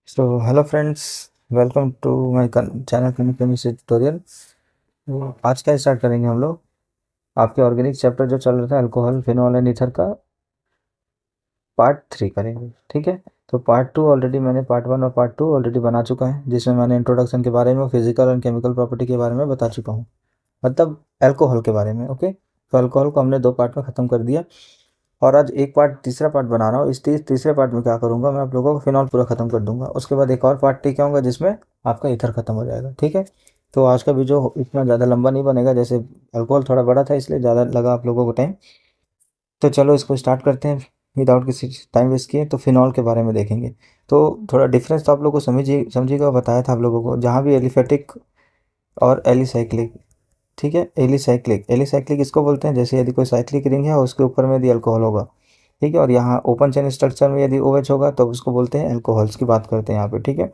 So hello friends, welcome to my channel chemistry tutorial. तो आज क्या स्टार्ट करेंगे हम लोग। आपके ऑर्गेनिक चैप्टर जो चल रहा था अल्कोहल फिनॉल एंड ईथर का पार्ट 3 करेंगे। ठीक है। तो पार्ट 2 ऑलरेडी मैंने पार्ट 1 और पार्ट 2 ऑलरेडी बना चुका है, जिसमें मैंने इंट्रोडक्शन के बारे में, फिजिकल एंड केमिकल प्रॉपर्टी के बारे में बता चुका हूँ, मतलब अल्कोहल के बारे में। ओके, तो अल्कोहल को हमने 2 पार्ट में ख़त्म कर दिया और आज एक पार्ट तीसरा पार्ट बना रहा हूँ। इस तीसरे पार्ट में क्या करूँगा, मैं आप लोगों को फिनॉल पूरा ख़त्म कर दूंगा। उसके बाद एक और पार्ट टेक आऊँगा जिसमें आपका ईथर ख़त्म हो जाएगा। ठीक है। तो आज का वीडियो इतना ज़्यादा लंबा नहीं बनेगा, जैसे अल्कोहल थोड़ा बड़ा था इसलिए ज़्यादा लगा आप लोगों को टाइम। तो चलो इसको स्टार्ट करते हैं विदाउट किसी टाइम वेस्ट किए। तो फिनॉल के बारे में देखेंगे। तो थोड़ा डिफरेंस तो आप लोगों को समझिएगा, बताया था आप लोगों को, जहाँ भी एलिफेटिक और एलिसाइक्लिक। ठीक है। एलिसाइक्लिक, एलिसाइक्लिक इसको बोलते हैं जैसे यदि कोई साइक्लिक रिंग है और उसके ऊपर में यदि अल्कोहल होगा। ठीक है। और यहाँ ओपन चेन स्ट्रक्चर में यदि OH होगा तो उसको बोलते हैं अल्कोहल्स की बात करते हैं यहाँ पे। ठीक है।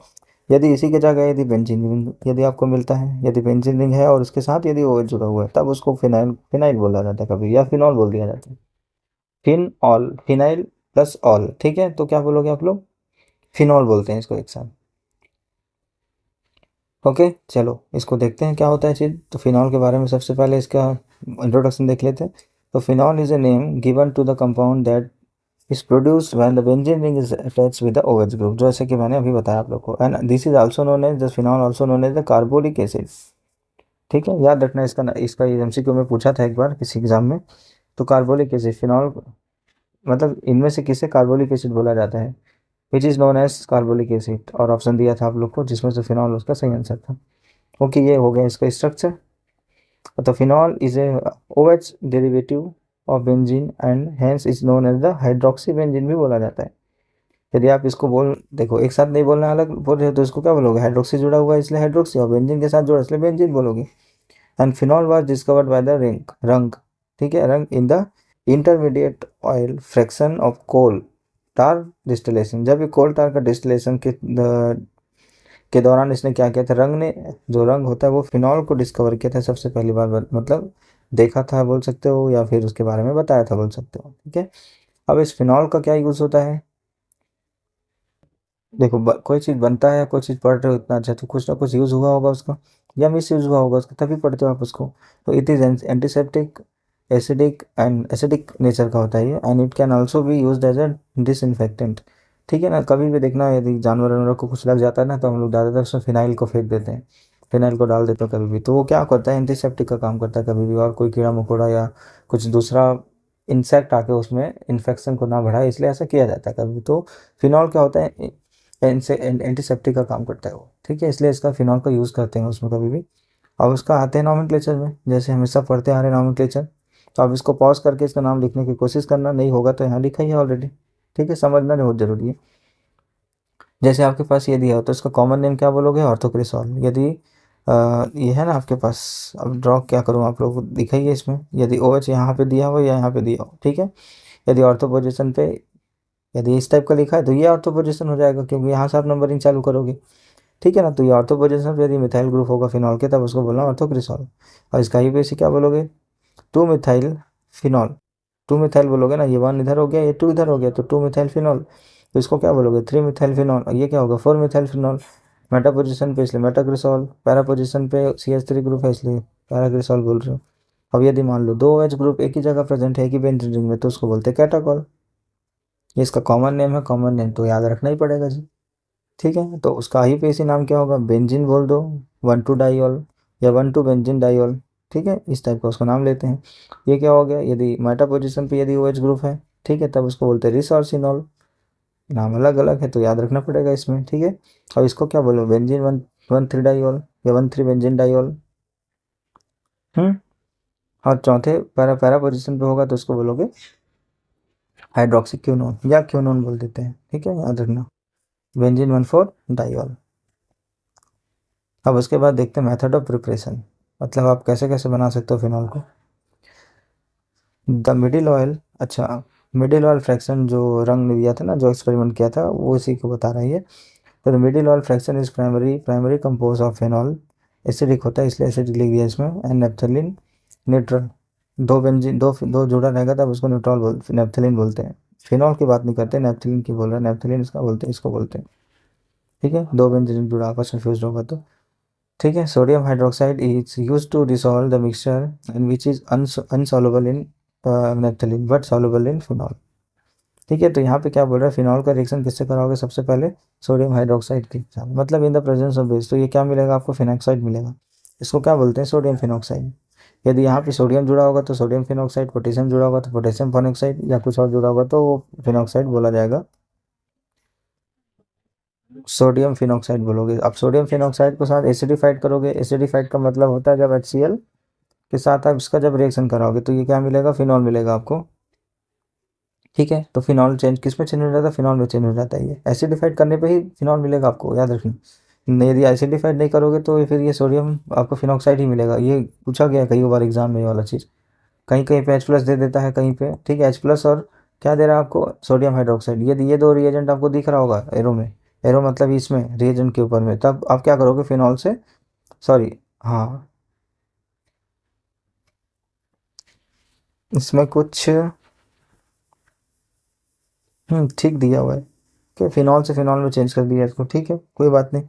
यदि इसी के जगह यदि बेंजीन रिंग यदि आपको मिलता है, यदि बेंजीन रिंग है और उसके साथ यदि OH जुड़ा हुआ है, तब उसको फिनाइल फिनाइल बोला जाता है कभी, या फिनॉल बोल दिया जाता है। Phen ol, phenyl plus ol. ठीक है। तो क्या बोलोगे आप लोग, फिनॉल बोलते हैं इसको एक साथ। ओके, चलो इसको देखते हैं क्या होता है चीज़। तो फिनॉल के बारे में सबसे पहले इसका इंट्रोडक्शन देख लेते हैं। तो phenol is a name given to the compound that is produced when the benzene ring is attached with the OH group, जैसे कि मैंने अभी बताया आप लोग को। And this is also known as the phenol, also known as the carbolic acid. ठीक है, याद रखना इसका। इसका MCQ में पूछा था एक बार किसी एग्जाम में। तो कार्बोलिक एसिड, फिनॉल, मतलब इनमें से किसे कार्बोलिक एसिड बोला जाता है, which is known as carbolic acid. और ऑप्शन दिया था आप लोग को जिसमें से फिनॉल उसका सही आंसर था। ओके, ये हो गया इसका स्ट्रक्चर। तो phenol is a OH derivative of benzene and hence is known as the hydroxy benzene भी बोला जाता है। यदि आप इसको बोल देखो, एक साथ नहीं बोलना, अलग बोल रहे हो तो इसको क्या बोलोगे, हाइड्रोक्सी जुड़ा हुआ है इसलिए हाइड्रोक्सी, और बेंजीन के साथ जुड़ा इसलिए बेंजीन बोलोगे। And phenol was discovered by the Runge. ठीक है, Runge in the intermediate oil fraction of coal tar distillation. जब ये कोल टार का डिस्टिलेशन के दौरान इसने क्या किया था, रंग ने, जो रंग होता है वो फिनॉल को डिस्कवर किया था सबसे पहली बार, मतलब देखा था बोल सकते हो, या फिर उसके बारे में बताया था बोल सकते हो। ठीक है। अब इस फिनॉल का क्या यूज़ होता है, देखो कोई चीज़ बनता है या कोई चीज़ पढ़ रहे हो इतना अच्छा, तो कुछ ना कुछ यूज़ हुआ होगा उसका, या मिस यूज़ हुआ होगा उसका, तभी पढ़ते हो आप उसको। तो it is antiseptic, acidic nature का होता है ये। And it can also be use as a disinfectant. ठीक है ना, कभी भी देखना यदि जानवर वानवर को कुछ लग जाता है ना, तो हम लोग ज़्यादातर उसमें फिनाइल को फेंक देते हैं, फिनाइल को डाल देते हो कभी भी, तो वो क्या करता है, एंटीसेप्टिक का काम करता है कभी भी। और कोई कीड़ा मकोड़ा या कुछ दूसरा इंसेक्ट आके उसमें इन्फेक्शन को ना बढ़ाए, इसलिए ऐसा किया जाता है कभी भी। तो फिनॉल क्या होता है, एंटीसेप्टिक का काम करता है वो। ठीक है, इसलिए इसका फिनॉल का यूज़ करते हैं उसमें कभी भी। अब उसका आते हैं नॉमेनक्लेचर में, जैसे हमेशा पढ़ते आ रहे हैं नॉमेनक्लेचर। तो आप इसको पॉज करके इसका नाम लिखने की कोशिश करना, नहीं होगा तो यहाँ लिखा ही है ऑलरेडी। ठीक है, समझना बहुत जरूरी है। जैसे आपके पास ये दिया हो तो इसका कॉमन नेम क्या बोलोगे, ऑर्थोक्रिसॉल। यदि ये है ना आपके पास, अब ड्रॉ क्या करूँ आप लोग को दिखाइए इसमें, यदि OH यहाँ पे दिया हो या यहाँ पे दिया हो। ठीक है, यदि ऑर्थो पोजिशन पे, यदि इस टाइप का लिखा है तो ये ऑर्थो पोजिशन हो जाएगा, क्योंकि यहाँ से आप नंबरिंग चालू करोगे। ठीक है ना, तो ये ऑर्थो पोजिशन पे यदि मिथाइल ग्रुप होगा फिनॉल के, तब उसको बोलना ऑर्थोक्रिसॉल। और इसका ही बेसिक क्या बोलोगे, 2 मिथाइल फिनॉल। 2 मिथाइल बोलोगे ना, ये 1 इधर हो गया, ये 2 इधर हो गया, तो 2 मिथाइल फिनॉल। तो इसको क्या बोलोगे, 3 मिथाइल फिनॉल। और ये क्या होगा, 4 मिथाइल फिनॉल। मेटा पोजिशन पे इसलिए मेटाग्रिसॉल, पैरा पोजिशन पे CH3 ग्रुप है इसलिए पैराग्रिसॉल बोल रहे हो। अब यदि मान लो 2 OH ग्रुप एक ही जगह प्रेजेंट है, एक ही बेंजीन रिंग में, तो उसको बोलते हैं कैटाकॉल। ये इसका कॉमन नेम है, कॉमन नेम तो याद रखना ही पड़ेगा जी। ठीक है, तो उसका ही पे इसी नाम क्या होगा, बेंजीन बोल दो, 1,2-डाइऑल, या 1,2 बेंजीन डाइऑल। ठीक है, इस टाइप का उसका नाम लेते हैं। ये क्या हो गया, यदि मेटा पोजिशन पे यदि OH ग्रुप है, ठीक है, तब उसको बोलते हैं रिसॉर्सिनॉल। नाम अलग अलग है तो याद रखना पड़ेगा इसमें। ठीक है, और इसको क्या बोलो, बेंजीन 1,3-डाइऑल या 1,3 बेंजीन डाइऑल। हम्म। और चौथे पैरा पैरा पोजिशन पे होगा तो उसको बोलोगे हाइड्रोक्सी क्यूनोन, या क्यूनोन बोल देते हैं। ठीक है, याद रखना, बेंजीन 1,4-डाइऑल। अब उसके बाद देखते हैं मेथड ऑफ प्रिपरेशन, मतलब आप कैसे कैसे बना सकते हो फिनॉल को। द मिडिल ऑयल, अच्छा, मिडिल ऑयल फ्रैक्शन जो रंग ने दिया था ना, जो एक्सपेरिमेंट किया था, वो इसी को बता रहा है ये। तो the middle oil fraction is primary compose of phenol. Acidic होता है इसलिए एसिडिक लिख दिया इसमें। एंड नेप्थलीन न्यूट्रल, दो बेंजीन दो दो जुड़ा रहेगा तब उसको न्यूट्रॉल नेप्थलीन बोलते हैं। फिनॉल की बात नहीं करते, नेप्थलीन की बोल रहे हैं, नेप्थलीन इसका बोलते हैं, इसको बोलते हैं। ठीक है, दो बेंजीन जुड़ा आपस में फ्यूज होगा तो, ठीक है। Sodium hydroxide is use to dissolve the mixture and which is unsoluble in naphthalene but soluble in phenol. ठीक है, तो यहाँ पे क्या बोल रहा है, फिनॉल का रिएक्शन किससे कराओगे, सबसे पहले सोडियम हाइड्रोक्साइड के साथ, मतलब in the presence of base, तो ये क्या मिलेगा आपको, फिनॉक्साइड मिलेगा। इसको क्या बोलते हैं, सोडियम फिनॉक्साइड। यदि यहाँ पे सोडियम जुड़ा होगा तो सोडियम फिनॉक्साइड, पोटेशियम जुड़ा होगा तो पोटेशियम फिनॉक्साइड, या कुछ और जुड़ा होगा तो वो फिनॉक्साइड बोला जाएगा, सोडियम फिनॉक्साइड बोलोगे। अब सोडियम फिनॉक्साइड को साथ एसिडिफाइड करोगे, एसिडिफाइड का मतलब होता है जब HCl के साथ आप इसका जब रिएक्शन कराओगे तो ये क्या मिलेगा, फिनॉल मिलेगा आपको। ठीक है, तो फिनॉल चेंज किस में चेंज हो जाता है, फिनॉल में चेंज हो जाता है। ये एसिडिफाइड करने पे ही फिनॉल मिलेगा आपको, याद रखना। यदि एसिडिफाइड नहीं करोगे तो फिर ये सोडियम आपको फिनॉक्साइड ही मिलेगा। ये पूछा गया है कई बार एग्जाम में ये वाला चीज़, कहीं कहीं पे H+ दे देता है, कहीं पे, ठीक है, H+ और क्या दे रहा है आपको, सोडियम हाइड्रोक्साइड। ये दो रिएजेंट आपको दिख रहा होगा एरो में, एरो मतलब इसमें रिएजेंट के ऊपर में, तब आप क्या करोगे, फिनॉल से, सॉरी, हाँ, इसमें कुछ ठीक दिया हुआ है कि फिनॉल से फिनॉल में चेंज कर दिया इसको, ठीक है, कोई बात नहीं।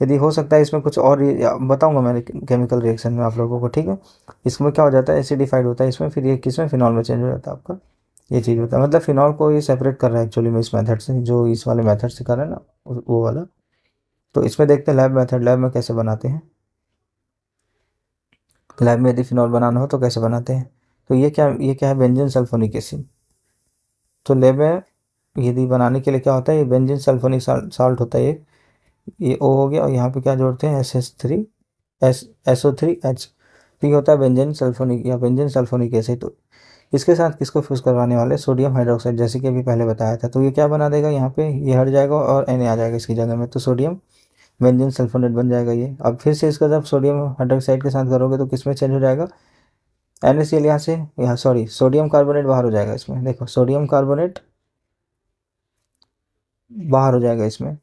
यदि हो सकता है इसमें कुछ और बताऊंगा मैंने केमिकल रिएक्शन में आप लोगों को, ठीक है। इसमें क्या हो जाता है, एसिडिफाइड होता है इसमें, फिर ये किसमें, फिनॉल में चेंज हो जाता है आपका, ये चीज़ होता है। मतलब फिनॉल को ये सेपरेट कर रहा है एक्चुअली में इस मेथड से, जो इस वाले मेथड से कर रहा है ना, वो वाला। तो इसमें देखते हैं लैब मेथड, लैब में कैसे बनाते हैं। लैब में यदि फिनॉल बनाना हो तो कैसे बनाते हैं, तो ये क्या है, बेंजीन सल्फोनिक एसिड। तो लैब में यदि बनाने के लिए क्या होता है, ये बेंजीन सल्फोनिक साल्ट होता है, ये O हो गया, और यहाँ पे क्या जोड़ते हैं, SH3 SO3H, तो ये होता है बेंजीन सल्फोनिक या बेंजीन सल्फोनिक एसिड। तो इसके साथ किसको फ्यूज करवाने वाले, सोडियम हाइड्रोक्साइड, जैसे कि अभी पहले बताया था। तो ये क्या बना देगा, यहाँ पे ये हट जाएगा और Na आ जाएगा इसकी जगह में, तो सोडियम बेंजीन सल्फोनेट बन जाएगा ये। अब फिर से इसका जब सोडियम हाइड्रोक्साइड के साथ करोगे तो किस में चेंज हो जाएगा, NaCl यहाँ से, यहाँ सॉरी सोडियम कार्बोनेट बाहर हो जाएगा इसमें, देखो सोडियम कार्बोनेट बाहर हो जाएगा इसमें,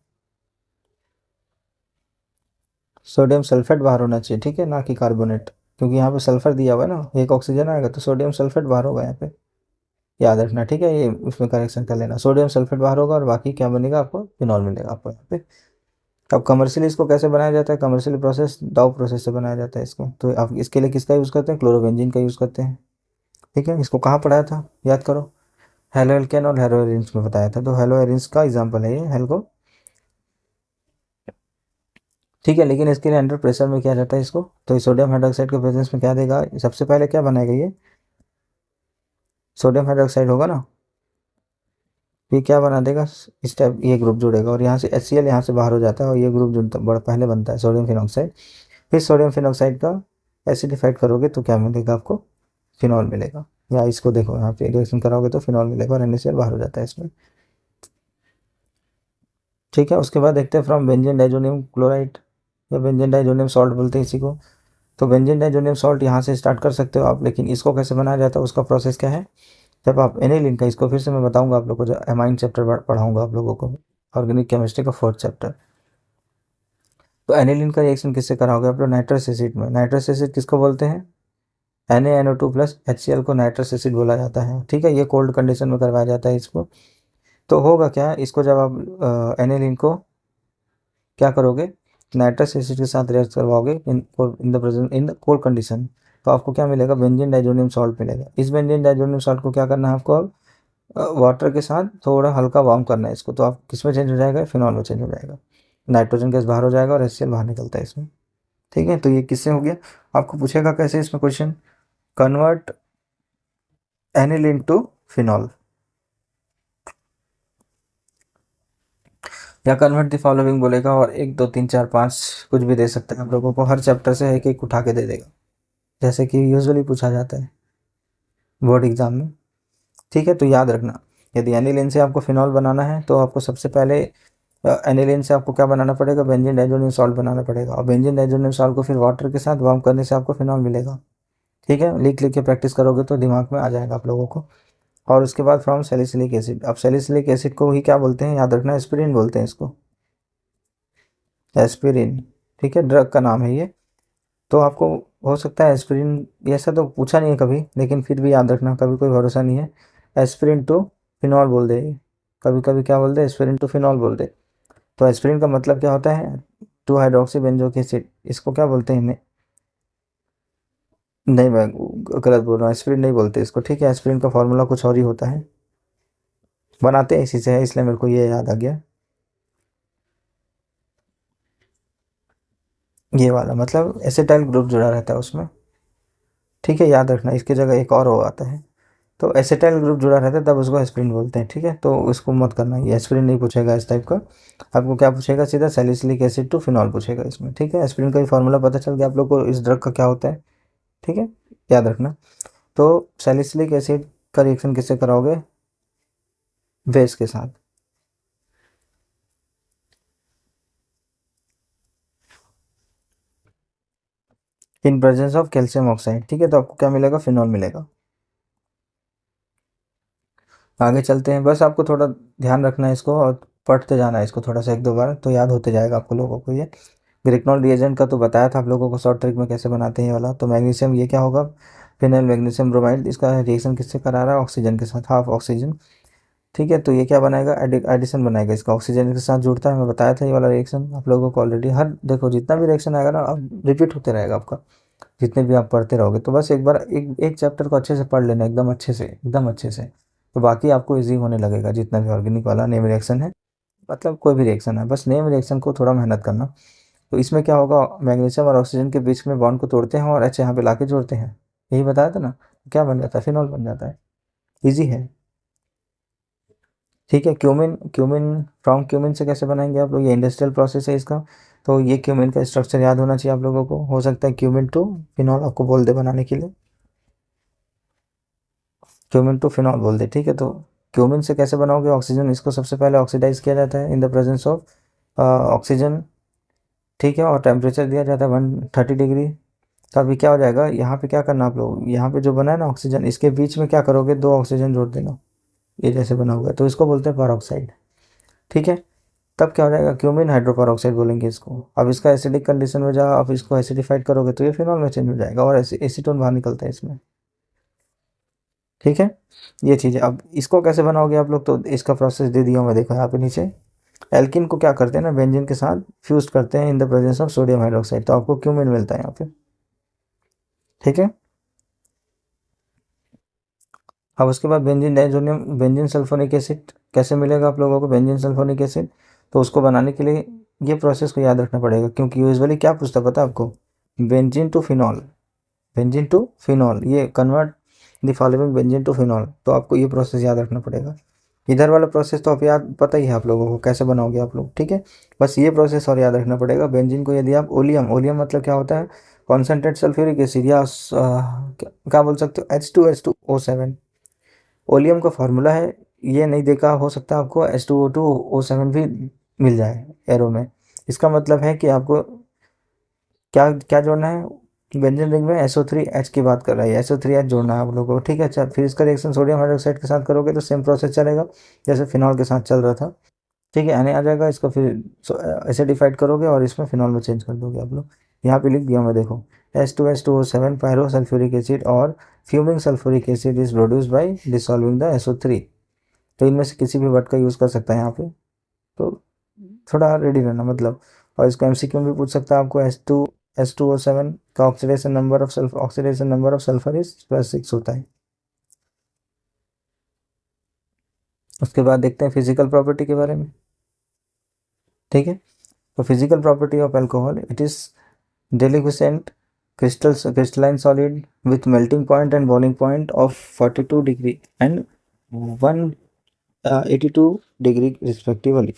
सोडियम सल्फेट बाहर होना चाहिए, ठीक है, ना कि कार्बोनेट, क्योंकि यहाँ पे सल्फर दिया हुआ है ना, एक ऑक्सीजन आएगा तो सोडियम सल्फेट बाहर होगा यहाँ पे, याद रखना, ठीक है, ये उसमें करेक्शन कर लेना, सोडियम सल्फेट बाहर होगा और बाकी क्या बनेगा, आपको फिनॉल मिलेगा आपको यहाँ पे। अब कमर्शियली इसको कैसे बनाया जाता है, कमर्शियल प्रोसेस डाउ प्रोसेस से बनाया जाता है इसको। तो आप इसके लिए किसका यूज़ करते हैं, क्लोरोबेंजीन का यूज़ करते हैं, ठीक है। इसको कहाँ पढ़ाया था, याद करो, हेलो एल्केन और हेलो एरिन्स में बताया था, तो हेलो एरिन्स का एग्जाम्पल है ये हेल्को, ठीक है। लेकिन इसके लिए अंडर प्रेशर में किया जाता है इसको, तो सोडियम हाइड्रोक्साइड के प्रेजेंस में क्या देगा, सबसे पहले क्या बनाएगा, ये सोडियम हाइड्रोक्साइड होगा ना, फिर क्या बना देगा, इस टाइप ये ग्रुप जुड़ेगा और यहाँ से HCl यहाँ से बाहर हो जाता है और ये ग्रुप जुड़ता बड़ा पहले बनता है सोडियम फिनॉक्साइड। फिर सोडियम फिनॉक्साइड का एसिडिफाइड करोगे तो क्या मिलेगा आपको, फिनॉल मिलेगा। या इसको देखो यहाँ पे रिएक्शन कराओगे तो फिनॉल मिलेगा और NaCl बाहर हो जाता है इसमें, ठीक है। उसके बाद देखते हैं फ्रॉम बेंजीन डाइजोनियम क्लोराइड या बेंजीन डाइजोनियम सॉल्ट बोलते हैं इसी को। तो बेंजीन डाइजोनियम सॉल्ट यहाँ से स्टार्ट कर सकते हो आप, लेकिन इसको कैसे बनाया जाता है, उसका प्रोसेस क्या है, जब आप एनिलीन का, इसको फिर से मैं बताऊंगा आप लोगों को, जब एमाइन चैप्टर पढ़ाऊंगा आप लोगों को, ऑर्गेनिक केमिस्ट्री का 4th चैप्टर। तो एनिलीन का रिएक्शन किससे कराओगे आप लोग, नाइट्रस एसिड में। नाइट्रस एसिड किसको बोलते हैं, NaNO2 प्लस HCl को नाइट्रस एसिड बोला जाता है, ठीक है। ये कोल्ड कंडीशन में करवाया जाता है इसको। तो होगा क्या, इसको जब आप एनिलीन को क्या करोगे, नाइट्रस एसिड के साथ रिएक्ट करवाओगे in the present in the cold condition, तो आपको क्या मिलेगा, बेंजीन डाइजोनियम सॉल्ट मिलेगा। इस बेंजीन डाइजोनियम सॉल्ट को क्या करना है आपको, अब वाटर के साथ थोड़ा हल्का वार्म करना है इसको, तो आप किस में चेंज हो जाएगा, फिनॉल में चेंज हो जाएगा, नाइट्रोजन गैस बाहर हो जाएगा और HCl बाहर निकलता है इसमें, ठीक है। तो ये किससे हो गया, आपको पूछेगा कैसे इसमें question, convert aniline to phenol या कन्वर्ट द फॉलोइंग बोलेगा, और 1 2 3 4 5 कुछ भी दे सकते हैं आप लोगों को, हर चैप्टर से एक एक उठा के दे देगा, जैसे कि यूजुअली पूछा जाता है बोर्ड एग्जाम में, ठीक है। तो याद रखना, यदि एनिलीन से आपको फिनॉल बनाना है तो आपको सबसे पहले एनिलीन से आपको क्या बनाना पड़ेगा, बेंजीन डाइजोनियम सॉल्ट बनाना पड़ेगा, और बेंजीन डाइजोनियम सॉल्ट को फिर वाटर के साथ वार्म करने से आपको फिनॉल मिलेगा, ठीक है। लिख लिख के प्रैक्टिस करोगे तो दिमाग में आ जाएगा आप लोगों को। और उसके बाद फ्रॉम सैलिसिलिक एसिड, अब सैलिसिलिक एसिड को ही क्या बोलते हैं, याद रखना, एस्पिरिन बोलते हैं इसको, एस्पिरिन, ठीक है, ड्रग का नाम है ये। तो आपको हो सकता है एस्पिरिन, ऐसा तो पूछा नहीं है कभी, लेकिन फिर भी याद रखना, कभी कोई भरोसा नहीं है, एस्पिरिन टू फिनॉल बोल दे, कभी कभी क्या बोल दे, एस्पिरिन टू फिनॉल बोल दे। तो एस्पिरिन का मतलब क्या होता है, 2 हाइड्रोक्सी बेंजोइक एसिड, इसको क्या बोलते हैं इन्हें, नहीं मैं गलत बोल रहा हूँ, एस्पिरिन नहीं बोलते इसको, ठीक है। एस्पिरिन का फॉर्मूला कुछ और ही होता है, बनाते हैं इसी से है, इसलिए मेरे को ये याद आ गया। ये वाला मतलब एसिटाइल ग्रुप जुड़ा रहता है उसमें, ठीक है, याद रखना, इसकी जगह एक और हो आता है। तो एसिटाइल ग्रुप जुड़ा रहता है तब उसको एस्पिरिन बोलते हैं, ठीक है। तो उसको मत करना, ये एस्पिरिन नहीं पूछेगा इस टाइप का। आपको क्या पूछेगा, सीधा सैलिसिलिक एसिड टू फिनॉल पूछेगा इसमें, ठीक है। एस्पिरिन का ही फॉर्मूला पता चल गया आप लोग को, इस ड्रग का क्या होता है, ठीक है, याद रखना। तो सैलिसिलिक एसिड का रिएक्शन किससे कराओगे, बेस के साथ, in presence of calcium oxide, ठीक है। तो आपको क्या मिलेगा, फिनॉल मिलेगा। आगे चलते हैं, बस आपको थोड़ा ध्यान रखना है इसको और पढ़ते जाना है इसको थोड़ा सा, 1-2 बार तो याद होते जाएगा आपको लोगों को ये। ग्रिक्नॉल रिएजेंट का तो बताया था आप लोगों को शॉर्ट ट्रिक में कैसे बनाते हैं ये वाला। तो मैग्नीशियम, ये क्या होगा, फिनाइल मैग्नीशियम ब्रोमाइड, इसका रिएक्शन किससे करा रहा है, ऑक्सीजन के साथ, हाफ ऑक्सीजन, ठीक है। तो ये क्या बनाएगा, एडिशन बनाएगा, इसका ऑक्सीजन के साथ जुड़ता है, मैं बताया था ये वाला रिएक्शन आप लोगों को ऑलरेडी। हर देखो जितना भी रिएक्शन आएगा ना, अब रिपीट होते रहेगा आपका, जितने भी आप पढ़ते रहोगे। तो बस एक बार एक एक चैप्टर को अच्छे से पढ़ लेना, एकदम अच्छे से, एकदम अच्छे से, तो बाकी आपको इजी होने लगेगा। जितना भी ऑर्गेनिक वाला नेम रिएक्शन है, मतलब कोई भी रिएक्शन है, बस नेम रिएक्शन को थोड़ा मेहनत करना। तो इसमें क्या होगा, मैग्नीशियम और ऑक्सीजन के बीच में बॉन्ड को तोड़ते हैं और एच यहाँ पे लाके जोड़ते हैं, यही बताया था ना। क्या बन जाता है, फिनॉल बन जाता है, इजी है, ठीक है। क्यूमिन, क्यूमिन फ्रॉम क्यूमिन से कैसे बनाएंगे आप लोग, ये इंडस्ट्रियल प्रोसेस है इसका। तो ये क्यूमिन का स्ट्रक्चर याद होना चाहिए आप लोगों को, हो सकता है क्यूमिन टू फिनॉल आपको बोल दे बनाने के लिए, क्यूमिन टू फिनॉल बोल दे, ठीक है। तो क्यूमिन से कैसे बनाओगे, ऑक्सीजन, इसको सबसे पहले ऑक्सीडाइज किया जाता है in the presence of oxygen, ठीक है। और टेम्परेचर दिया जाता है 130 डिग्री। तो अभी क्या हो जाएगा, यहाँ पे क्या करना आप लोग, यहाँ पे जो बना है ना ऑक्सीजन, इसके बीच में क्या करोगे, 2 ऑक्सीजन जोड़ देना, ये जैसे बना हुआ है, तो इसको बोलते हैं पर, ठीक है। तब क्या हो जाएगा, क्यूमिन हाइड्रोपर ऑक्साइड बोलेंगे इसको। अब इसका एसिडिक कंडीशन में जा, अब इसको एसिडिफाइड करोगे तो ये फिनॉल में चेंज हो जाएगा और एसीटोन बाहर निकलता है इसमें, ठीक है। ये चीज़ है। अब इसको कैसे बनाओगे आप लोग, तो इसका प्रोसेस दे दिया मैं, देखो यहाँ पे नीचे। एल्किन को क्या करते हैं ना, बेंजीन के साथ फ्यूज करते हैं in the presence of sodium hydroxide, तो आपको क्यूमिन मिलता है यहाँ पे, ठीक है। अब उसके बाद benzene diazonium, benzene sulphonic acid कैसे मिलेगा आप लोगों को, बेंजीन सल्फोनिक एसिड, तो उसको बनाने के लिए ये प्रोसेस को याद रखना पड़ेगा, क्योंकि यूजुअली क्या पूछता है पता है आपको, benzene to phenol, benzene to phenol, ये convert the following benzene to phenol, तो आपको ये प्रोसेस याद रखना पड़ेगा। इधर वाला प्रोसेस तो आप याद पता ही है आप लोगों को कैसे बनाओगे आप लोग, ठीक है। बस ये प्रोसेस और याद रखना पड़ेगा। बेंजीन को यदि आप ओलियम, ओलियम मतलब क्या होता है, कॉन्सेंट्रेट सल्फ्यूरिक एसिड, या क्या बोल सकते हो, H2SO7, ओलियम का फार्मूला है। ये नहीं देखा, हो सकता है आपको H2O2O7 भी मिल जाए एरो में। इसका मतलब है कि आपको क्या क्या जोड़ना है, बेंजीन रिंग में SO3H की बात कर रहा है, SO3H जोड़ना है आप लोगों को, ठीक है। अच्छा, फिर इसका रिएक्शन सोडियम हाइड्रोक्साइड के साथ करोगे तो सेम प्रोसेस चलेगा जैसे फिनॉल के साथ चल रहा था, ठीक है। Na आ जाएगा, इसको फिर एसिडिफाइड करोगे और इसमें फिनॉल में चेंज कर दोगे आप लोग। यहाँ पे लिख दिया मैं, देखो, H2H2O7 पायरो सल्फ्यूरिक एसिड और fuming sulphuric acid is produce by dissolving the SO3। तो इनमें से किसी भी वर्ड का यूज़ कर सकता है यहाँ पे, तो थोड़ा रेडी रहना मतलब। और इसको MCQ में भी पूछ सकता है आपको, H2O7 का oxidation number of sulphur is +6 होता है। उसके बाद देखते हैं फिजिकल प्रॉपर्टी के बारे में, ठीक है। तो physical property of alcohol, it is deliquescent crystalline solid with melting point and boiling point of 42 degree and 182 degree respectively.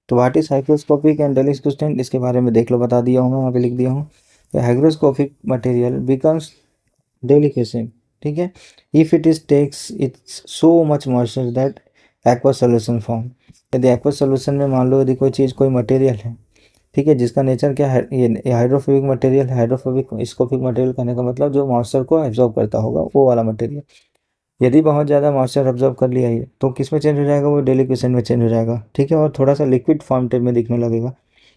तो what is hygroscopic and deliquescent, इसके बारे में देख लो, बता दिया हूँ मैं, वहाँ पे लिख दिया हूँ। हाइग्रोस्कोपिक मटेरियल बिकम्स डेलिक्वेसेंट, ठीक है, if it is takes its so much moisture that aqua solution form. यदि एक्वा सोल्यूशन में मान लो यदि कोई चीज़, कोई मटेरियल है, ठीक है, जिसका नेचर क्या है, ये हाइड्रोफोबिक मटेरियल है, हाइड्रोफोबिक स्कोपिक मटेरियल कहने का मतलब जो मॉइस्चर को एब्जॉर्ब करता होगा वो वाला मटेरियल, यदि बहुत ज़्यादा मॉइस्चर एब्जॉर्ब कर लिया ये, तो किस में चेंज हो जाएगा, वो डेलिक्वेशन में चेंज हो जाएगा, ठीक है। और थोड़ा सा लिक्विड फॉर्म टाइप में दिखने लगेगा,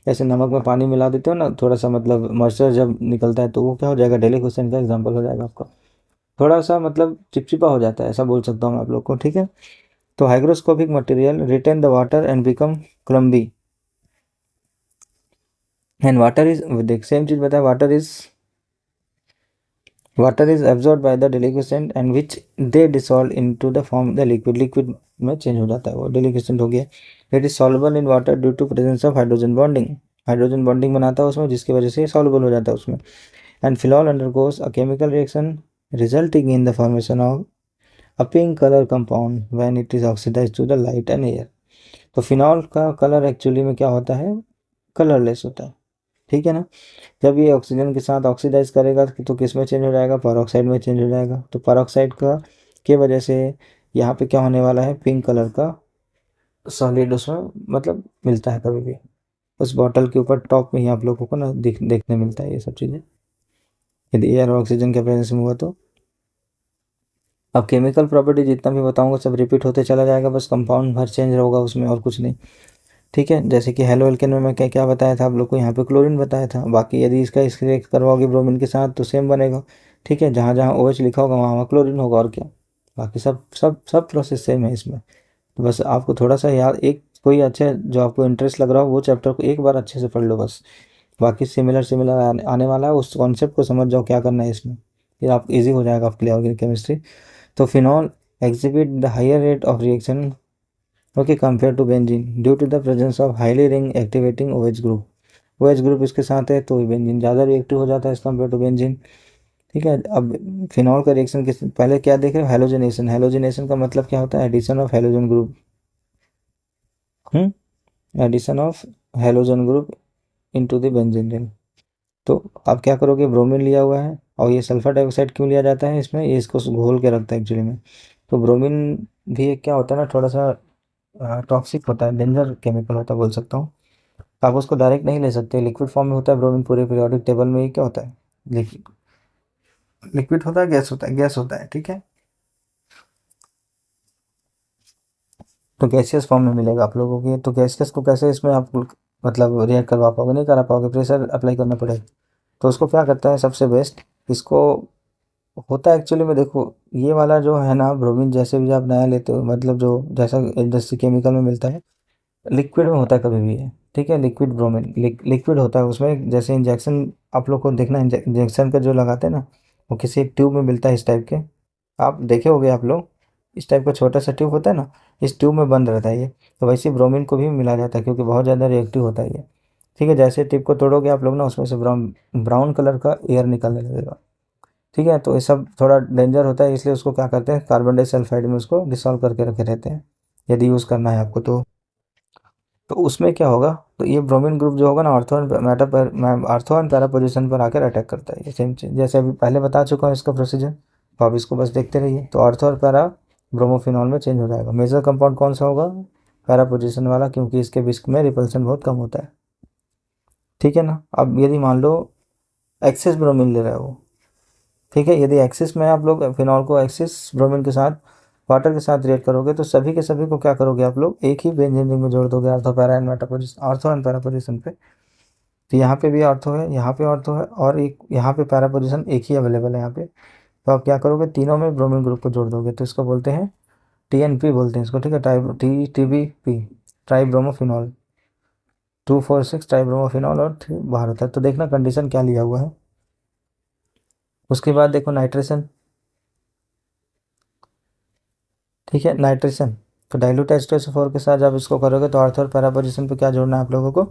जैसे नमक में पानी मिला देते हो ना, थोड़ा सा मतलब मॉइस्चर जब निकलता है तो वो क्या हो जाएगा, डेलिक्वेशन का एग्जाम्पल हो जाएगा आपका। थोड़ा सा मतलब चिपचिपा हो जाता है, ऐसा बोल सकता हूँ मैं आप लोग को, ठीक है। तो hygroscopic material retain the water and become crumbly, and water is, देख सेम चीज बताया, water is absorb by the deliquescent and which they dissolve into the form the liquid, liquid में चेंज हो जाता है वो, डेलिक्वेसेंट हो गया। It is soluble in water due to presence of hydrogen bonding, hydrogen bonding बनाता है उसमें, जिसकी वजह से सॉल्युबल हो जाता है उसमें। And phenol undergoes a chemical reaction resulting in the formation of a pink colour compound when it is oxidized to the light and air. तो फिनॉल का कलर एक्चुअली में क्या होता है, कलरलेस होता है, ठीक है ना। जब ये ऑक्सीजन के साथ ऑक्सीडाइज करेगा तो किस में चेंज हो जाएगा, पेरोक्साइड में चेंज हो जाएगा। तो पेरोक्साइड का के वजह से यहाँ पे क्या होने वाला है, पिंक कलर का सॉलिड उसमें मतलब मिलता है कभी भी, उस बॉटल के ऊपर टॉप में ही आप लोगों को ना देखने मिलता है ये सब चीज़ें, यदि एयर और ऑक्सीजन के प्रेजेंस में हुआ तो। अब केमिकल प्रॉपर्टी जितना भी बताऊंगा सब रिपीट होते चला जाएगा, बस कंपाउंड भर चेंज होगा उसमें और कुछ नहीं, ठीक है। जैसे कि हेलो एल्केन में मैं क्या क्या बताया था आप लोग को, यहाँ पे क्लोरीन बताया था, बाकी यदि इसका इसके करवाओगे ब्रोमीन के साथ तो सेम बनेगा, ठीक है। जहाँ जहाँ OH लिखा होगा वहाँ वहाँ क्लोरीन होगा, और क्या, बाकी सब सब सब प्रोसेस सेम है इसमें। तो बस आपको थोड़ा सा याद, एक कोई अच्छा जो आपको इंटरेस्ट लग रहा हो वो चैप्टर को एक बार अच्छे से पढ़ लो बस, बाकी सिमिलर सिमिलर आने वाला है, उस कॉन्सेप्ट को समझ जाओ क्या करना है इसमें, फिर आप इजी हो जाएगा आपके लिए ऑर्गेनिक केमिस्ट्री। तो phenol exhibit the higher rate of reaction, okay, compared to benzene due to the presence of highly ring activating OH group। OH group इसके साथ है तो बेंजीन ज़्यादा रिएक्टिव हो जाता है एज कम्पेयर टू बेंजीन, ठीक है। अब फिनॉल का रिएक्शन किस, पहले क्या देख रहे हो, हेलोजिनेशन। हेलोजिनेशन का मतलब क्या होता है, addition of halogen group, addition of halogen group into the benzene ring. तो आप क्या करोगे, ब्रोमीन लिया हुआ है और ये सल्फर डाइऑक्साइड क्यों लिया जाता है इसमें, ये इसको घोल के रखता है एक्चुअली में। तो ब्रोमीन भी एक क्या होता है ना, थोड़ा सा टॉक्सिक होता है, डेंजर केमिकल होता है बोल सकता हूँ। आप उसको डायरेक्ट नहीं ले सकते, लिक्विड फॉर्म में होता है ब्रोमीन, पूरे पीरियोडिक टेबल में ये क्या होता है, लिक्विड होता है, गैस होता है, गैस होता है, ठीक है। तो गैसियस फॉर्म में मिलेगा आप लोगों को, तो गैसियस को कैसे इसमें आप मतलब रिएक्ट करवा पाओगे, नहीं करा पाओगे, प्रेशर अप्लाई करना पड़ेगा। तो उसको क्या करता है सबसे बेस्ट, इसको होता है एक्चुअली में, देखो ये वाला जो है ना ब्रोमीन, जैसे भी आप नया लेते हो, मतलब जो जैसा इंडस्ट्री केमिकल में मिलता है, लिक्विड में होता है कभी भी है, ठीक है। लिक्विड ब्रोमीन लिक्विड होता है उसमें, जैसे इंजेक्शन आप लोग को देखना, इंजेक्शन का जो लगाते हैं ना, वो किसी एक ट्यूब में मिलता है इस टाइप के, आप देखे होगे आप लोग, इस टाइप का छोटा सा ट्यूब होता है ना, इस ट्यूब में बंद रहता है ये। तो वैसे ब्रोमीन को भी मिला जाता है क्योंकि बहुत ज़्यादा रिएक्टिव होता है ये, ठीक है। जैसे ट्यूब को तोड़ोगे आप लोग ना, उसमें से ब्राउन ब्राउन कलर का एयर निकलने लगेगा, ठीक है। तो ये सब थोड़ा डेंजर होता है, इसलिए उसको क्या करते हैं, कार्बन डाइसल्फाइड में उसको डिसॉल्व करके रखे रहते हैं, यदि यूज़ करना है आपको तो उसमें क्या होगा, तो ये ब्रोमीन ग्रुप जो होगा ना, ऑर्थो एंड पैरा पोजीशन पर आकर अटैक करता है, ये सेम चीज जैसे अभी पहले बता चुका हूँ इसका प्रोसीजर, तो आप इसको बस देखते रहिए। तो ऑर्थो और पैरा ब्रोमोफिनॉल में चेंज हो जाएगा। मेजर कंपाउंड कौन सा होगा, पैरा पोजीशन वाला, क्योंकि इसके विस्क में रिपल्सन बहुत कम होता है, ठीक है ना। अब यदि मान लो एक्सेस ब्रोमीन ले रहे हो, ठीक है, यदि एक्सिस में आप लोग फिनॉल को एक्सिस ब्रोमीन के साथ वाटर के साथ रिएक्ट करोगे तो सभी के सभी को क्या करोगे आप लोग, एक ही बेंजीन रिंग में जोड़ दोगे, ortho para and Meta position, ortho and para position पे। तो यहाँ पे भी ऑर्थो है, यहाँ पे ऑर्थो है, और एक यहाँ पे पैरा पोजीशन एक ही अवेलेबल है यहाँ पे। तो आप क्या करोगे, तीनों में ब्रोमीन ग्रुप को जोड़ दोगे, तो इसको बोलते हैं TNP बोलते हैं इसको, ठीक है, TBP, try bromophenol, 2,4,6 try bromophenol, और बाहर होता है। तो देखना कंडीशन क्या लिया हुआ है। उसके बाद देखो नाइट्रेशन, ठीक है, नाइट्रेशन। तो डाइल्यूट H2SO4 के साथ जब इसको करोगे तो ऑर्थो और पैरा पोजीशन पे क्या जोड़ना है आप लोगों को,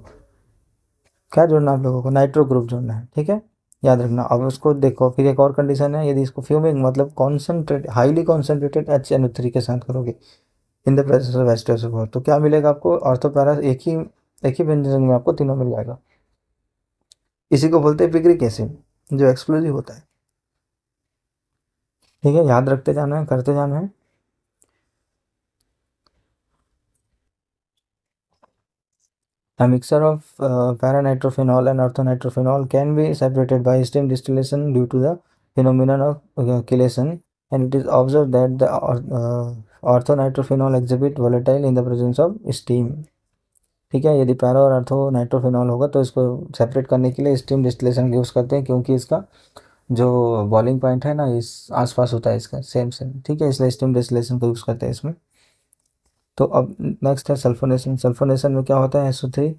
क्या जोड़ना है आप लोगों को, नाइट्रो ग्रुप जोड़ना है, ठीक है, याद रखना। अब उसको देखो, फिर एक और कंडीशन है, यदि इसको फ्यूमिंग मतलब कॉन्सेंट्रेट हाईली कॉन्सेंट्रेटेड HNO3 के साथ करोगे in the presence of H2SO4, तो क्या मिलेगा आपको, ऑर्थो पैरा एक ही व्यंजन में आपको तीनों मिल जाएगा। इसी को बोलते हैं पिक्रिक एसिड, जो एक्सप्लोजिव होता है, ठीक है, याद रखते जाना है, करते जाना है। A mixture of paranitrophenol and orthonitrophenol can be separated by steam distillation due to the phenomenon of chelation, and it is observed that the orthonitrophenol exhibit volatile in the presence of steam। ठीक है, यदि para और अर्थो nitrophenol होगा तो इसको separate करने के लिए स्टीम डिस्टिलेशन यूज़ करते हैं, क्योंकि इसका जो बॉइलिंग पॉइंट है ना इस आसपास होता है इसका, सेम सेम, ठीक है, इसलिए स्टीम डिस्टिलेशन को यूज़ करते हैं इसमें। तो अब नेक्स्ट है सल्फोनेशन। सल्फोनेशन में क्या होता है, SO3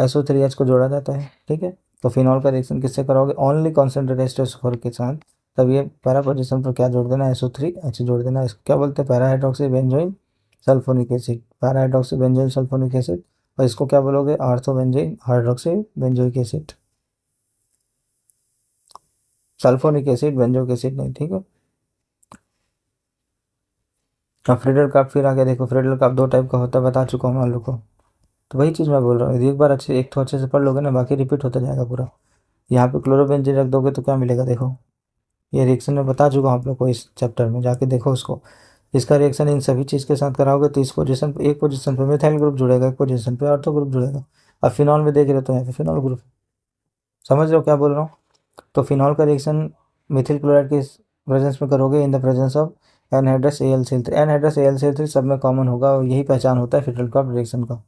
SO3H को जोड़ा जाता है, ठीक है। तो फिनॉल का रिएक्शन किससे करोगे, ओनली कॉन्सेंट्रेटेड H2SO4 के साथ, तब ये पैरा पोजीशन पर क्या जोड़ देना, SO3H जोड़ देना। इसको क्या बोलते हैं, para hydroxy benzoyl sulphonic acid, para hydroxy benzoyl sulphonic acid. और इसको क्या बोलोगे, ortho benzene hydroxy benzoic acid, sulphonic acid benzoic acid नहीं, ठीक है। अब फ्रीडल काप फिर आगे देखो, फ्रीडल काप दो टाइप का होता है, बता चुका हूँ हम लोग को। तो वही चीज़ मैं बोल रहा हूँ, एक बार अच्छे, एक तो अच्छे से पढ़ लोगे ना, बाकी रिपीट होता जाएगा पूरा। यहाँ पे क्लोरोबेंजीन रख दोगे तो क्या मिलेगा, देखो ये रिएक्शन में बता चुका हूँ आप लोग को, इस चैप्टर में जाके देखो उसको। इसका रिएक्शन इन सभी चीज़ के साथ कराओगे तो इस पोजीशन पे, एक पोजीशन पे मिथाइल ग्रुप जुड़ेगा, एक पोजीशन पे ऑर्थो ग्रुप जुड़ेगा। अब फिनॉल में देख रहे हो तो यहाँ पे फिनॉल ग्रुप, समझ रहे हो क्या बोल रहा हूँ। तो फिनॉल का रिएक्शन मिथिल क्लोराइड के प्रेजेंस में करोगे in the presence of anhydrous AlCl3, anhydrous AlCl3 सब में कॉमन होगा और यही पहचान होता है फ्रीडल क्रॉप रिएक्शन का,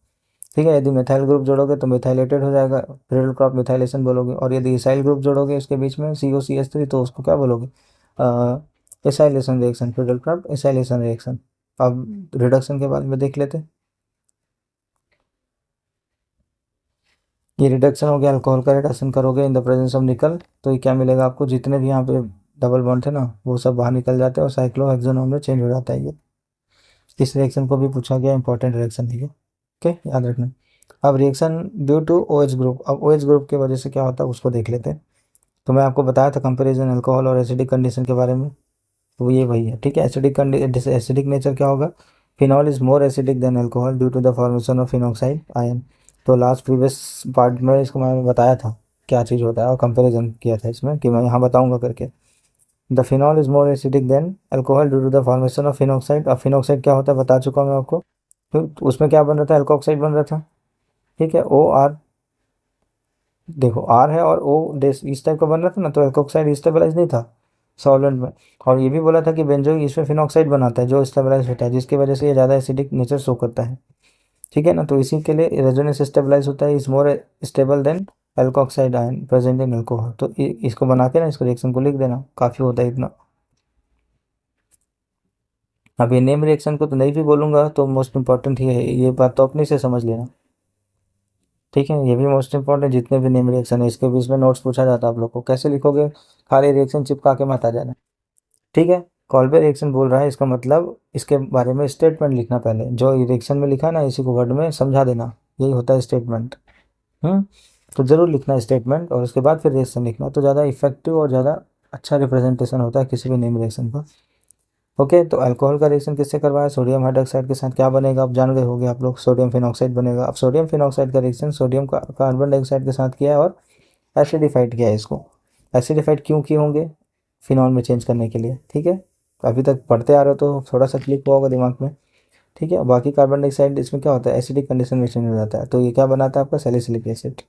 ठीक है। यदि मिथाइल ग्रुप जोड़ोगे तो मिथाइलेटेड हो जाएगा, फ्रीडल क्रॉप मिथाइलेशन बोलोगे। और यदि इसाइल ग्रुप जोड़ोगे इसके बीच में COCH3 तो उसको क्या बोलोगे, acylation reaction, Friedel crop acylation reaction. अब रिडक्शन के बारे में देख लेते हैं। ये रिडक्शन हो गया, अल्कोहल का रिडक्शन करोगे इन द प्रेजेंस ऑफ निकल, तो ये क्या मिलेगा आपको, जितने भी यहाँ पे डबल बॉन्ड थे ना वो सब बाहर निकल जाते हैं और साइक्लोहेक्सोनोन में चेंज हो जाता है ये। इस रिएक्शन को भी पूछा गया, इंपॉर्टेंट रिएक्शन है ये, ओके याद रखना। अब reaction due to OH group, अब OH ग्रुप की वजह से क्या होता है उसको देख लेते हैं। तो मैं आपको बताया था कंपैरिजन अल्कोहल और एसिडिक कंडीशन के बारे में, तो ये वही है, ठीक है। एसिडिक नेचर क्या होगा, phenol is more acidic than alcohol due to the formation of phenoxide ion. तो लास्ट प्रीवियस पार्ट में इसको मैंने बताया था क्या चीज़ होता है और कंपैरिजन किया था इसमें, कि मैं यहाँ बताऊंगा करके। The phenol is more acidic than alcohol due to the formation of phenoxide. अब फिनॉक्साइड क्या होता है बता चुका हूँ मैं आपको, तो उसमें क्या बन रहा था, एल्कोक्साइड बन रहा था, ठीक है। OR, देखो R है और O इस टाइप का बन रहा था ना, तो एल्कोक्साइड स्टेबलाइज नहीं था सॉल्वेंट में। और ये भी बोला था कि बेंजोइक इसमें फिनॉक्साइड बनाता है जो स्टेबलाइज होता है, जिसकी वजह से ये ज़्यादा एसिडिक नेचर शो करता है, ठीक है ना। तो इसी के लिए रेजोनेंस स्टेबलाइज होता है, is more stable then alkoxide ion present in alcohol. तो इसको बना के ना इसको रिएक्शन को लिख देना, काफ़ी होता है इतना। अब ये नेम रिएक्शन को तो नहीं भी बोलूंगा तो मोस्ट इंपॉर्टेंट ही है, ये बात तो अपने से समझ लेना, ठीक है। ये भी मोस्ट इंपॉर्टेंट, जितने भी नेम रिएक्शन है इसके बीच में नोट्स पूछा जाता है आप लोग को, कैसे लिखोगे, खाली रिएक्शन चिपका के मत आ जाना, ठीक है। कॉल्बे रिएक्शन बोल रहा है, इसका मतलब इसके बारे में स्टेटमेंट लिखना, पहले जो रिएक्शन में लिखा ना इसी को वर्ड में समझा देना, यही होता है स्टेटमेंट। हम्म, तो ज़रूर लिखना स्टेटमेंट और उसके बाद फिर रिएक्शन लिखना, तो ज़्यादा इफेक्टिव और ज़्यादा अच्छा रिप्रेजेंटेशन होता है किसी भी नेम रिएक्शन का। ओके, तो अल्कोहल का रिएक्शन किससे करवाया, सोडियम हाइड्रोक्साइड के साथ क्या बनेगा, आप जान गए होंगे आप लोग, सोडियम फिनॉक्साइड बनेगा। अब सोडियम फिनॉक्साइड का रिएक्शन सोडियम का कार्बन डाइऑक्साइड के साथ किया है और एसिडिफाइड किया है इसको। एसिडिफाइड क्यों किए होंगे, फिनॉल में चेंज करने के लिए, ठीक है। अभी तक पढ़ते आ रहे हो तो थोड़ा सा क्लिक हुआ होगा दिमाग में, ठीक है। बाकी कार्बन डाइऑक्साइड इसमें क्या होता है, एसिडिक कंडीशन में चेंज हो जाता है, तो ये क्या बनाता है आपका सैलिसिलिक एसिड।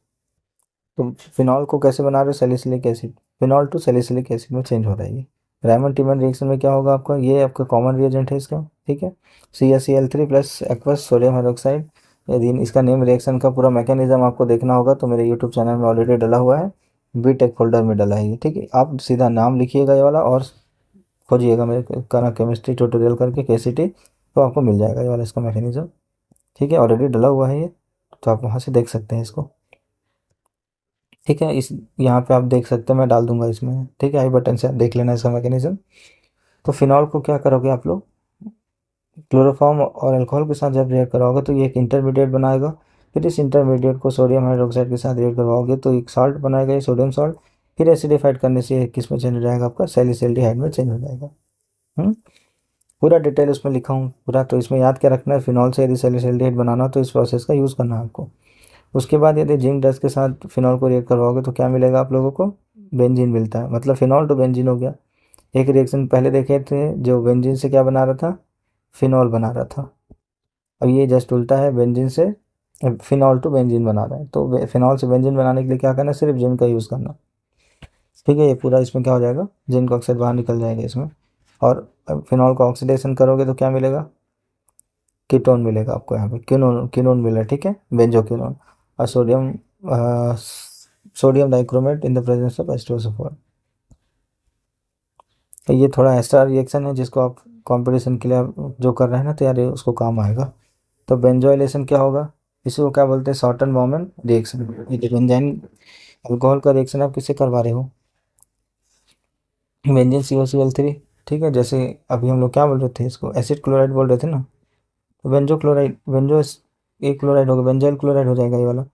तो फिनॉल को कैसे बना रहे हो, salicylic acid, phenol to salicylic acid में चेंज हो रहा है ये। रायमंड टीमन रिएक्शन में क्या होगा आपका, ये आपका कॉमन रिएजेंट है इसका, ठीक है। CaCl3 plus aqueous sodium hydroxide. यदि इसका नेम रिएक्शन का पूरा मैकेनिज्म आपको देखना होगा तो मेरे यूट्यूब चैनल में ऑलरेडी डला हुआ है, BTech फोल्डर में डला है ये, ठीक है। आप सीधा नाम लिखिएगा ये वाला और खोजिएगा मेरे का केमिस्ट्री ट्यूटोरियल करके KCT, तो आपको मिल जाएगा ये वाला इसका मैकेनिज्म, ठीक है। ऑलरेडी डला हुआ है ये, तो आप वहाँ से देख सकते हैं इसको, ठीक है। इस यहाँ पे आप देख सकते हैं, मैं डाल दूंगा इसमें, ठीक है, आई बटन से आप देख लेना इसका मैकेनिज्म। तो फिनॉल को क्या करोगे आप लोग, क्लोरोफॉर्म और अल्कोहल के साथ जब रिएक्ट कराओगे तो ये एक इंटरमीडिएट बनाएगा, फिर इस इंटरमीडिएट को सोडियम हाइड्रोक्साइड के साथ रिएक्ट करवाओगे तो एक साल्ट बनाएगा, ये सोडियम सॉल्ट। फिर एसिडिफाइड करने से किस में चेंज हो जाएगा आपका, सैलिसिल्डिहाइड में चेंज हो जाएगा। हम्म, पूरा डिटेल उसमें लिखा हूँ पूरा, तो इसमें याद क्या रखना है, फिनॉल से यदि सैलिसिल्डिहाइड बनाना हो तो इस प्रोसेस का यूज़ करना है आपको। उसके बाद यदि जिंक डस्ट के साथ फिनॉल को रिएक्ट करवाओगे तो क्या मिलेगा आप लोगों को, बेंजीन मिलता है, मतलब फिनॉल टू बेंजीन हो गया। एक रिएक्शन पहले देखे थे जो बेंजीन से क्या बना रहा था, फिनॉल बना रहा था। अब ये जस्ट उल्टा है, बेंजीन से फिनॉल टू बेंजीन बना रहा है। तो फिनॉल से बेंजीन बनाने के लिए क्या करना है, सिर्फ जिंक का यूज़ करना, ठीक है। ये पूरा इसमें क्या हो जाएगा, जिंक ऑक्साइड बाहर निकल जाएगा इसमें। और फिनॉल का ऑक्सीडेशन करोगे तो क्या मिलेगा, कीटोन मिलेगा आपको, यहाँ पे क्विनोन क्विनोन मिला, ठीक है, बेंजोक्विनोन। और sodium dichromate in the presence of H2SO4। तो ये थोड़ा एक्स्ट्रा रिएक्शन है जिसको आप कंपटीशन के लिए आप जो कर रहे हैं ना तैयारी, उसको काम आएगा। तो बेंजोइलेशन क्या होगा, इसी को क्या बोलते हैं, शॉर्टन बॉमन रिएक्शन। ये जो बेंजाइन अल्कोहल का रिएक्शन आप किससे करवा रहे हो, बेंजीन COCl3। ठीक है, जैसे अभी हम लोग क्या बोल रहे थे, इसको एसिड क्लोराइड बोल रहे थे ना, तो बेंजो क्लोराइड, बेंजो एक क्लोराइड होगा, बेंजाइल क्लोराइड हो जाएगा ये वाला।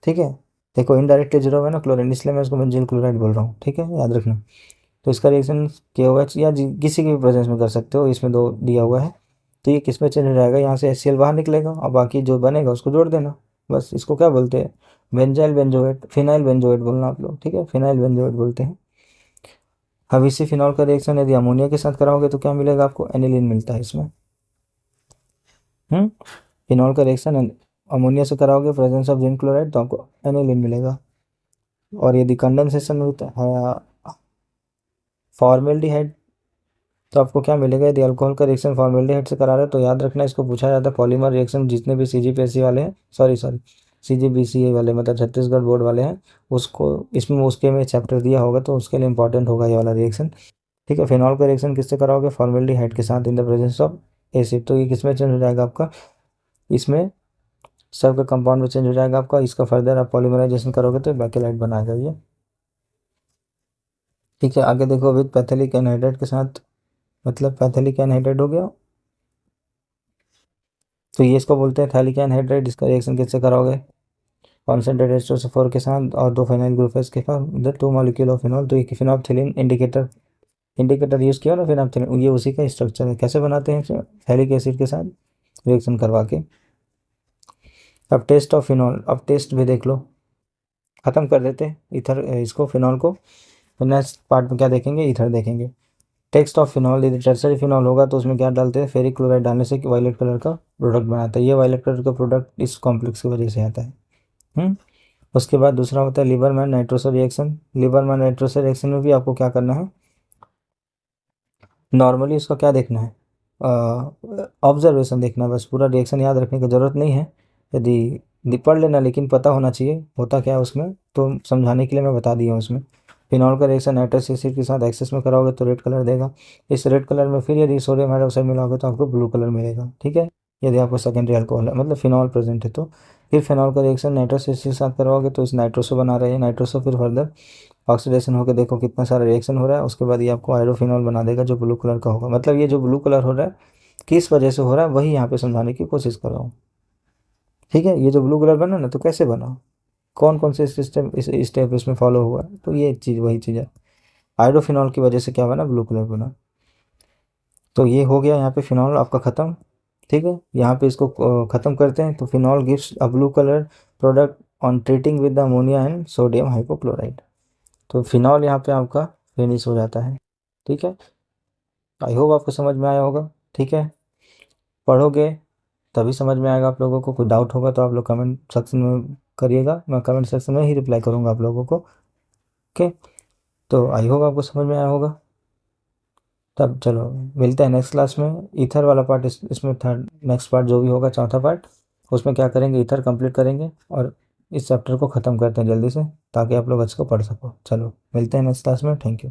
ठीक है, देखो इनडायरेक्टली जुड़ा हुआ है ना क्लोराइड, इसलिए मैं इसको बेंजील क्लोराइड बोल रहा हूँ। ठीक है, याद रखना। तो इसका रिएक्शन KOH या किसी के भी प्रेजेंस में कर सकते हो, इसमें दो दिया हुआ है। तो ये किस में चेंज हो जाएगा, यहाँ से HCl बाहर निकलेगा और बाकी जो बनेगा उसको जोड़ देना। बस इसको क्या बोलते हैं, बेंजाइल बेंजोएट, फिनाइल बेंजोएट बोलना आप लोग। ठीक है, फिनाइल बेंजोएट बोलते हैं। अब इसी फिनॉल का रिएक्शन यदि अमोनिया के साथ कराओगे तो क्या मिलेगा आपको, एनिलीन मिलता है इसमें। हम्म फिनॉल का रिएक्शन अमोनिया से कराओगे, प्रेजेंस ऑफ जिंक क्लोराइड, तो आपको एनिलीन मिलेगा। और यदि कंडेंसेशन होता है फॉर्मेल्डिहाइड, तो आपको क्या मिलेगा, यदि अल्कोहल का रिएक्शन फॉर्मेल्डिहाइड से करा रहे हो तो याद रखना, इसको पूछा जाता है पॉलीमर रिएक्शन, जितने भी CGPSC वाले हैं, सॉरी CGBCA वाले, मतलब छत्तीसगढ़ बोर्ड वाले हैं, उसको इसमें उसके में चैप्टर दिया होगा, तो उसके लिए इंपॉर्टेंट होगा ये वाला रिएक्शन। ठीक है, फिनॉल का रिएक्शन किससे कराओगे, फॉर्मेल्डिहाइड के साथ in the presence of acid. तो ये किसमें चेंज हो जाएगा आपका, इसमें सब का कंपाउंड में चेंज हो जाएगा आपका। इसका फर्दर आप पॉलीमराइजेशन करोगे तो बैकेलाइट बनाएगा ये। ठीक है, आगे देखो, विद पैथेलिक एनहाइड्राइड के साथ, मतलब पैथेलिक एनहाइड्राइड हो गया, तो ये इसको बोलते हैं थैलिक एनहाइड्राइड। इसका रिएक्शन किससे कराओगे, कॉन्सेंट्रेट H2SO4 के साथ और दो फेनाइल ग्रुप है इसके साथ, इधर 2 मॉलिक्यूल ऑफ फिनॉल। तो ये फिनॉल्फथलीन इंडिकेटर, इंडिकेटर यूज़ किया ना फिनॉल्फथलीन, ये उसी का स्ट्रक्चर है। कैसे बनाते हैं, फैलिक एसिड के साथ रिएक्शन करवा के। अब टेस्ट ऑफ फिनॉल, अब टेस्ट भी देख लो, ख़त्म कर देते हैं इथर इसको, फिनॉल को। नेक्स्ट पार्ट में क्या देखेंगे, इथर देखेंगे। टेक्स्ट ऑफ फिनॉल, यदि टर्सरी फिनॉल होगा तो उसमें क्या डालते हैं, फेरिक क्लोराइड डालने से वायलेट कलर का प्रोडक्ट बनाता है। ये वायलेट कलर का प्रोडक्ट इस कॉम्प्लेक्स की वजह से आता है। हम्म उसके बाद दूसरा होता है Liebermann nitroso reaction. Liebermann nitroso reaction में भी आपको क्या करना है, नॉर्मली उसका क्या देखना है, ऑब्जर्वेशन देखना है, बस पूरा रिएक्शन याद रखने की ज़रूरत नहीं है। पढ़ लेना, लेकिन पता होना चाहिए होता क्या है उसमें, तो समझाने के लिए मैं बता दिया हूँ उसमें। फिनॉल का रिएक्शन नाइट्रस एसिड के साथ एक्सेस में कराओगे तो रेड कलर देगा। इस रेड कलर में फिर यदि सोडियम हाइड्रोक्साइड मिलाओगे तो आपको ब्लू कलर मिलेगा। ठीक है, यदि आपको सेकेंडरी अल्कोहल है, मतलब फिनॉल प्रेजेंट है तो। फिर फिनॉल का रिएक्शन नाइट्रस एसिड के साथ करवाओगे तो इस नाइट्रोसो बना रहे हैं, नाइट्रोसो फिर फर्दर ऑक्सीडेशन होकर देखो कितना सारा रिएक्शन हो रहा है, उसके बाद ये आपको हाइड्रोफिनॉल बना देगा जो ब्लू कलर का होगा। मतलब ये जो ब्लू कलर हो रहा है किस वजह से हो रहा है, वही यहाँ पे समझाने की कोशिश कर रहा हूँ। ठीक है, ये जो ब्लू कलर बना ना, तो कैसे बना, कौन कौन से सिस्टम इस स्टेप इसमें फॉलो हुआ है, तो ये चीज़ वही चीज़ है, हाइड्रोफिनॉल की वजह से क्या बना, ब्लू कलर बना। तो ये हो गया यहाँ पे फिनॉल आपका ख़त्म। ठीक है, यहाँ पे इसको ख़त्म करते हैं। तो phenol gives a blue colour product on treating with the ammonia and sodium hypochloride. तो फिनॉल यहाँ पे आपका फिनिश हो जाता है। ठीक है, आई होप आपको समझ में आया होगा। ठीक है, पढ़ोगे तभी समझ में आएगा आप लोगों को। कोई डाउट होगा तो आप लोग कमेंट सेक्शन में करिएगा, मैं कमेंट सेक्शन में ही रिप्लाई करूँगा आप लोगों को। ओके, तो आई होप आपको समझ में आया होगा। तब चलो मिलते हैं नेक्स्ट क्लास में। ईथर वाला पार्ट इसमें थर्ड नेक्स्ट पार्ट जो भी होगा, चौथा पार्ट, उसमें क्या करेंगे, ईथर कंप्लीट करेंगे और इस चैप्टर को ख़त्म करते हैं जल्दी से, ताकि आप लोग अच्छे को पढ़ सको। चलो मिलते हैं नेक्स्ट क्लास में, थैंक यू।